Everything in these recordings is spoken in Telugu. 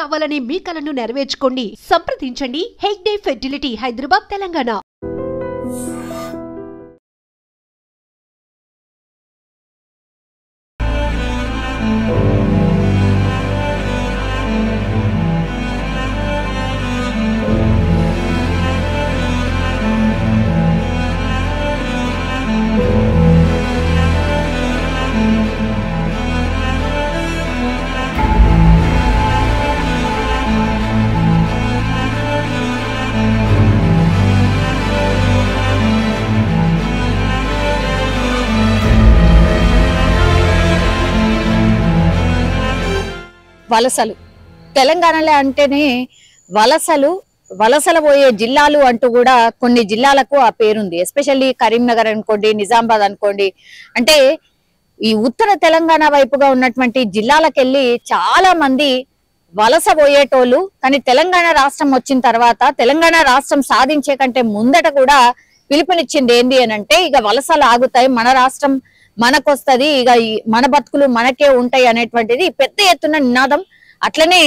కావాలనే మీ కలను నెరవేర్చుకోండి. సంప్రదించండి హెగ్డే ఫెర్టిలిటీ, హైదరాబాద్, తెలంగాణ. వలసలు తెలంగాణలో అంటేనే వలసల పోయే జిల్లాలు అంటూ కూడా కొన్ని జిల్లాలకు ఆ పేరుంది. ఎస్పెషల్లీ కరీంనగర్ అనుకోండి, నిజామాబాద్ అనుకోండి. అంటే ఈ ఉత్తర తెలంగాణ వైపుగా ఉన్నటువంటి జిల్లాలకెళ్ళి చాలా మంది వలస పోయేటోళ్ళు. కానీ తెలంగాణ రాష్ట్రం వచ్చిన తర్వాత, తెలంగాణ రాష్ట్రం సాధించే కంటే ముందట కూడా పిలుపునిచ్చింది ఏంది అని అంటే, ఇక వలసలు ఆగుతాయి, మన రాష్ట్రం మనకొస్తది, ఇక మన బతుకులు మనకే ఉంటాయి అనేటువంటిది పెద్ద ఎత్తున నినాదం. అట్లనే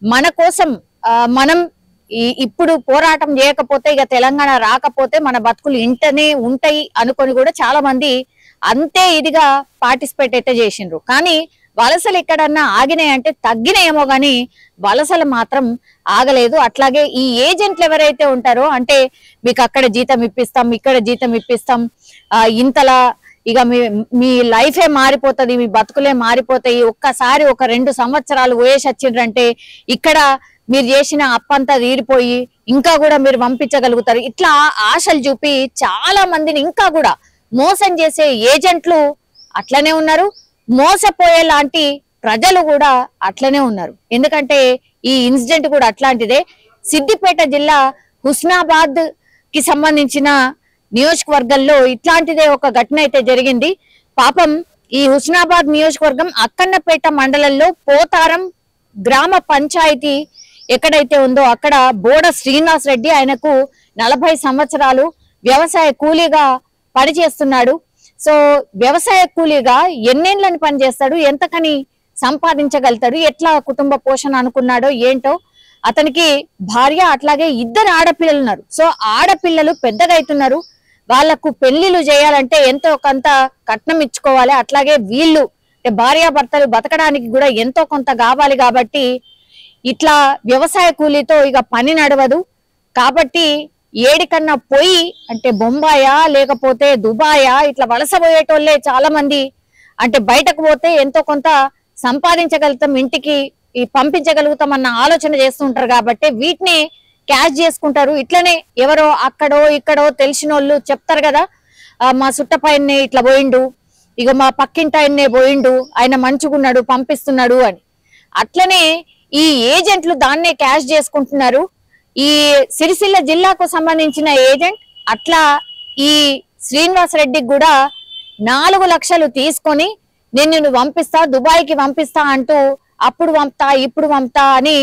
మన కోసం మనం ఇప్పుడు పోరాటం చేయకపోతే, ఇక తెలంగాణ రాకపోతే మన బతుకులు ఇంటనే ఉంటాయి అనుకొని కూడా చాలా మంది అంతే ఇదిగా పార్టిసిపేట్ అయితే చేసిండ్రు. కానీ వలసలు ఎక్కడన్నా ఆగినాయి అంటే తగ్గినాయేమో గాని వలసలు మాత్రం ఆగలేదు. అట్లాగే ఈ ఏజెంట్లు ఎవరైతే ఉంటారో, అంటే మీకు అక్కడ జీతం ఇప్పిస్తాం, ఇక్కడ జీతం ఇప్పిస్తాం, ఇంతలా ఇక మీ లైఫే మారిపోతుంది, మీ బతుకులే మారిపోతాయి, ఒక్కసారి ఒక 2 సంవత్సరాలు వేసి వచ్చిండ్రంటే ఇక్కడ మీరు చేసిన అప్పంతా తీరిపోయి ఇంకా కూడా మీరు పంపించగలుగుతారు. ఇట్లా ఆశలు చూపి చాలా మందిని ఇంకా కూడా మోసం చేసే ఏజెంట్లు అట్లనే ఉన్నారు, మోసపోయే లాంటి ప్రజలు కూడా అట్లనే ఉన్నారు. ఎందుకంటే ఈ ఇన్సిడెంట్ కూడా అట్లాంటిదే. సిద్దిపేట జిల్లా హుస్నాబాద్ కి సంబంధించిన నియోజకవర్గంలో ఇట్లాంటిదే ఒక ఘటన అయితే జరిగింది. పాపం ఈ హుస్నాబాద్ నియోజకవర్గం అక్కన్నపేట మండలంలో పోతారం గ్రామ పంచాయతీ ఎక్కడైతే ఉందో అక్కడ బోడ శ్రీనివాస్ రెడ్డి, ఆయనకు 40 సంవత్సరాలు, వ్యవసాయ కూలీగా పనిచేస్తున్నాడు. సో వ్యవసాయ కూలీగా ఎన్నేళ్ళని పనిచేస్తాడు, ఎంతకని సంపాదించగలుగుతాడు, ఎట్లా కుటుంబ పోషణ అనుకున్నాడో ఏంటో. అతనికి భార్య అట్లాగే 2 ఆడపిల్లలు ఉన్నారు. సో ఆడపిల్లలు పెద్దగా అవుతున్నారు, వాళ్లకు పెళ్లిళ్ళు చేయాలంటే ఎంతో కొంత కట్నం ఇచ్చుకోవాలి. అట్లాగే వీళ్ళు భార్యాభర్తలు బతకడానికి కూడా ఎంతో కొంత కావాలి. కాబట్టి ఇట్లా వ్యవసాయ కూలీతో ఇక పని నడవదు. కాబట్టి ఏడికన్నా పోయి అంటే బొంబాయా లేకపోతే దుబాయా ఇట్లా వలస పోయేటోళ్లే చాలా మంది. అంటే బయటకు పోతే ఎంతో కొంత సంపాదించగలుగుతాం, ఇంటికి పంపించగలుగుతాం అన్న ఆలోచన చేస్తుంటారు. కాబట్టి వీటిని క్యాష్ చేసుకుంటారు. ఇట్లనే ఎవరో అక్కడో ఇక్కడో తెలిసిన వాళ్ళు చెప్తారు కదా, మా సుట్టపైనే ఇట్లా పోయిండు, ఇక మా పక్కింటాయన్నే పోయిండు, ఆయన మంచుకున్నాడు పంపిస్తున్నాడు అని. అట్లనే ఈ ఏజెంట్లు దాన్నే క్యాష్ చేసుకుంటున్నారు. ఈ సిరిసిల్ల జిల్లాకు సంబంధించిన ఏజెంట్ అట్లా ఈ శ్రీనివాస్ రెడ్డికి కూడా 4 లక్షలు తీసుకొని నిన్ను పంపిస్తా, దుబాయ్కి పంపిస్తా అంటూ అప్పుడు పంపుతా ఇప్పుడు పంపుతా అని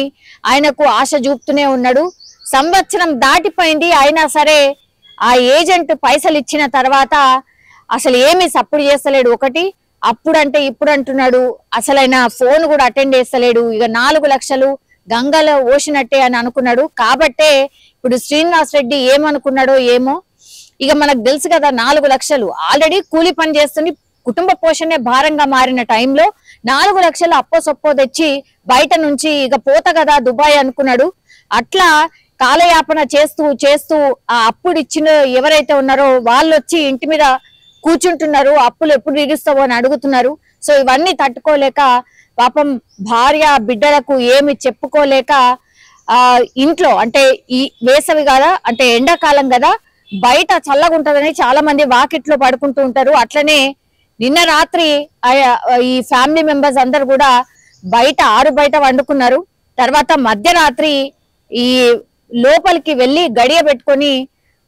ఆయనకు ఆశ చూపుతూనే ఉన్నాడు. సంవత్సరం దాటిపోయింది, అయినా సరే ఆ ఏజెంట్ పైసలు ఇచ్చిన తర్వాత అసలు ఏమీ సప్పుడు చేస్తలేడు. ఒకటి అప్పుడు అంటే ఇప్పుడు అంటున్నాడు, అసలైన ఫోన్ కూడా అటెండ్ చేస్తలేడు. ఇక 4 లక్షలు గంగలో ఓసినట్టే అని అనుకున్నాడు. కాబట్టే ఇప్పుడు శ్రీనివాస్ రెడ్డి ఏమనుకున్నాడో ఏమో. ఇక మనకు తెలుసు కదా, 4 లక్షలు ఆల్రెడీ కూలి పని చేస్తుంది, కుటుంబ పోషణే భారంగా మారిన టైంలో 4 లక్షలు అప్పో సొప్పో తెచ్చి బయట నుంచి ఇక పోత కదా దుబాయ్ అనుకున్నాడు. అట్లా కాలయాపన చేస్తూ ఆ అప్పుడు ఇచ్చిన ఎవరైతే ఉన్నారో వాళ్ళు వచ్చి ఇంటి మీద కూర్చుంటున్నారు, అప్పులు ఎప్పుడు తీరుస్తావో అని అడుగుతున్నారు. సో ఇవన్నీ తట్టుకోలేక పాపం భార్య బిడ్డలకు ఏమి చెప్పుకోలేక ఇంట్లో, అంటే ఈ వేసవి కదా అంటే ఎండాకాలం కదా బయట చల్లగా ఉంటదని చాలా మంది వాకిట్లో పడుకుంటూ ఉంటారు. అట్లనే నిన్న రాత్రి ఈ ఫ్యామిలీ మెంబర్స్ అందరు కూడా ఆరు బయట వండుకున్నారు. తర్వాత మధ్యరాత్రి ఈ లోపలికి వెళ్ళి గడియ పెట్టుకొని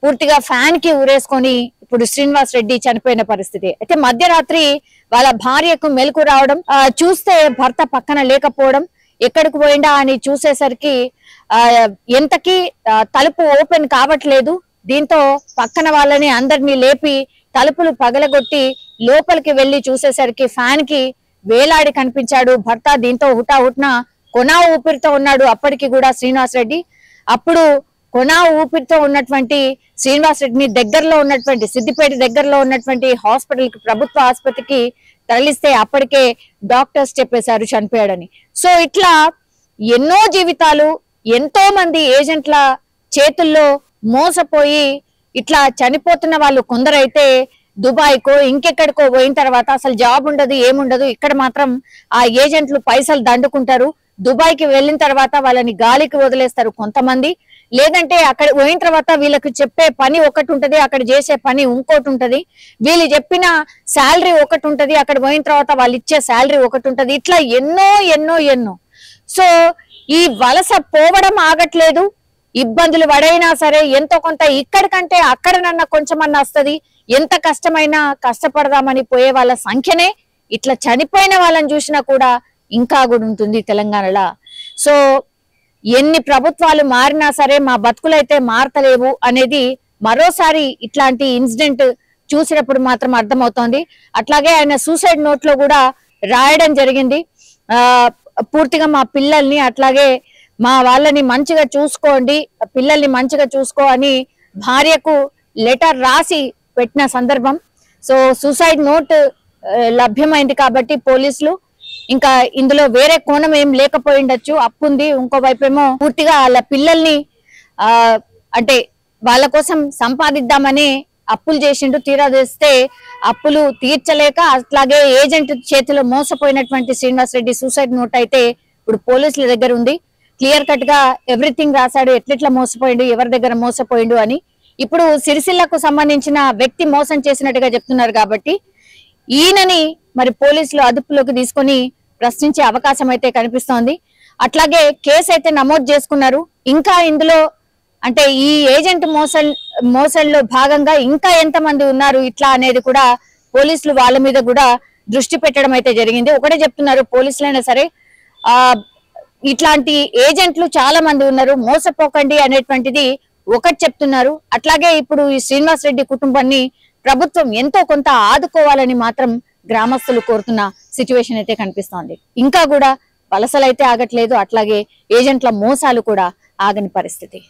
పూర్తిగా ఫ్యాన్ కి ఊరేసుకొని ఇప్పుడు శ్రీనివాస్ రెడ్డి చనిపోయిన పరిస్థితి. అయితే మధ్యరాత్రి వాళ్ళ భార్యకు మెలకు రావడం, చూస్తే భర్త పక్కన లేకపోవడం, ఎక్కడికి పోయిందా అని చూసేసరికి ఎంతకి తలుపు ఓపెన్ కావట్లేదు. దీంతో పక్కన వాళ్ళని అందరినీ లేపి తలుపులు పగలగొట్టి లోపలికి వెళ్లి చూసేసరికి ఫ్యాన్ కి వేలాడి కనిపించాడు భర్త. దీంతో హుటాహుట్న కొనా ఊపిరితో ఉన్నాడు అప్పటికి కూడా శ్రీనివాస్ రెడ్డి. అప్పుడు కొనా ఊపిరితో ఉన్నటువంటి శ్రీనివాస్ రెడ్డిని దగ్గరలో ఉన్నటువంటి సిద్దిపేట దగ్గరలో ఉన్నటువంటి హాస్పిటల్ కి, ప్రభుత్వ ఆసుపత్రికి తరలిస్తే అప్పటికే డాక్టర్స్ చెప్పేశారు చనిపోయాడని. సో ఇట్లా ఎన్నో జీవితాలు, ఎంతో మంది ఏజెంట్ల చేతుల్లో మోసపోయి ఇట్లా చనిపోతున్న వాళ్ళు కొందరైతే దుబాయ్కో ఇంకెక్కడికో పోయిన తర్వాత అసలు జాబ్ ఉండదు, ఏముండదు. ఇక్కడ మాత్రం ఆ ఏజెంట్లు పైసలు దండుకుంటారు. దుబాయ్కి వెళ్ళిన తర్వాత వాళ్ళని గాలికి వదిలేస్తారు కొంతమంది. లేదంటే అక్కడ పోయిన తర్వాత వీళ్ళకి చెప్పే పని ఒకటి ఉంటది, అక్కడ చేసే పని ఇంకోటి ఉంటది. వీళ్ళు చెప్పిన శాలరీ ఒకటి ఉంటది, అక్కడ పోయిన తర్వాత వాళ్ళు ఇచ్చే శాలరీ ఒకటి ఉంటది. ఇట్లా ఎన్నో ఎన్నో ఎన్నో. సో ఈ వలస పోవడం ఆగట్లేదు. ఇబ్బందులు పడైనా సరే ఎంతో కొంత ఇక్కడికంటే అక్కడనన్నా కొంచెమన్నా వస్తుంది. ఎంత కష్టమైనా కష్టపడదామని పోయే వాళ్ళ సంఖ్యనే ఇట్లా చనిపోయిన వాళ్ళని చూసినా కూడా ఇంకా కూడా ఉంటుంది తెలంగాణలో. సో ఎన్ని ప్రభుత్వాలు మారినా సరే మా బతుకులైతే మారతలేవు అనేది మరోసారి ఇట్లాంటి ఇన్సిడెంట్ చూసినప్పుడు మాత్రం అర్థమవుతోంది. అట్లాగే ఆయన సూసైడ్ నోట్ లో కూడా రాయడం జరిగింది, పూర్తిగా మా పిల్లల్ని అట్లాగే మా వాళ్ళని మంచిగా చూసుకోండి, పిల్లల్ని మంచిగా చూసుకో అని భార్యకు లెటర్ రాసి పెట్టిన సందర్భం. సో సూసైడ్ నోట్ లభ్యమైంది కాబట్టి పోలీసులు ఇంకా ఇందులో వేరే కోణం ఏం లేకపోయిండొచ్చు. అప్పు ఉంది, ఇంకోవైపు ఏమో పూర్తిగా వాళ్ళ పిల్లల్ని అంటే వాళ్ళ కోసం సంపాదిద్దామని అప్పులు చేసిండు. తీరా చేస్తే అప్పులు తీర్చలేక అట్లాగే ఏజెంట్ చేతిలో మోసపోయినటువంటి శ్రీనివాస్ రెడ్డి సూసైడ్ నోట్ అయితే ఇప్పుడు పోలీసుల దగ్గర ఉంది. క్లియర్ కట్ గా ఎవ్రీథింగ్ రాశాడు, ఎట్లెట్లా మోసపోయిండు, ఎవరి దగ్గర మోసపోయిండు అని. ఇప్పుడు సిరిసిల్లకు సంబంధించిన వ్యక్తి మోసం చేసినట్టుగా చెప్తున్నారు కాబట్టి ఈయనని మరి పోలీసులు అదుపులోకి తీసుకొని ప్రశ్నించే అవకాశం అయితే కనిపిస్తోంది. అట్లాగే కేసు అయితే నమోదు చేసుకున్నారు. ఇంకా ఇందులో అంటే ఈ ఏజెంట్ మోసంలో భాగంగా ఇంకా ఎంతమంది ఉన్నారు ఇట్లా అనేది కూడా పోలీసులు వాళ్ళ మీద కూడా దృష్టి పెట్టడం అయితే జరిగింది. ఒకటే చెప్తున్నారు పోలీసులైనా సరే, ఇట్లాంటి ఏజెంట్లు చాలా మంది ఉన్నారు, మోసపోకండి అనేటువంటిది ఒకటి చెప్తున్నారు. అట్లాగే ఇప్పుడు ఈ శ్రీనివాస్ రెడ్డి కుటుంబాన్ని ప్రభుత్వం ఎంతో కొంత ఆదుకోవాలని మాత్రం గ్రామస్తులు కోరుతున్న సిచ్యువేషన్ అయితే కనిపిస్తోంది. ఇంకా కూడా వలసలు అయితే ఆగట్లేదు, అట్లాగే ఏజెంట్ల మోసాలు కూడా ఆగని పరిస్థితి.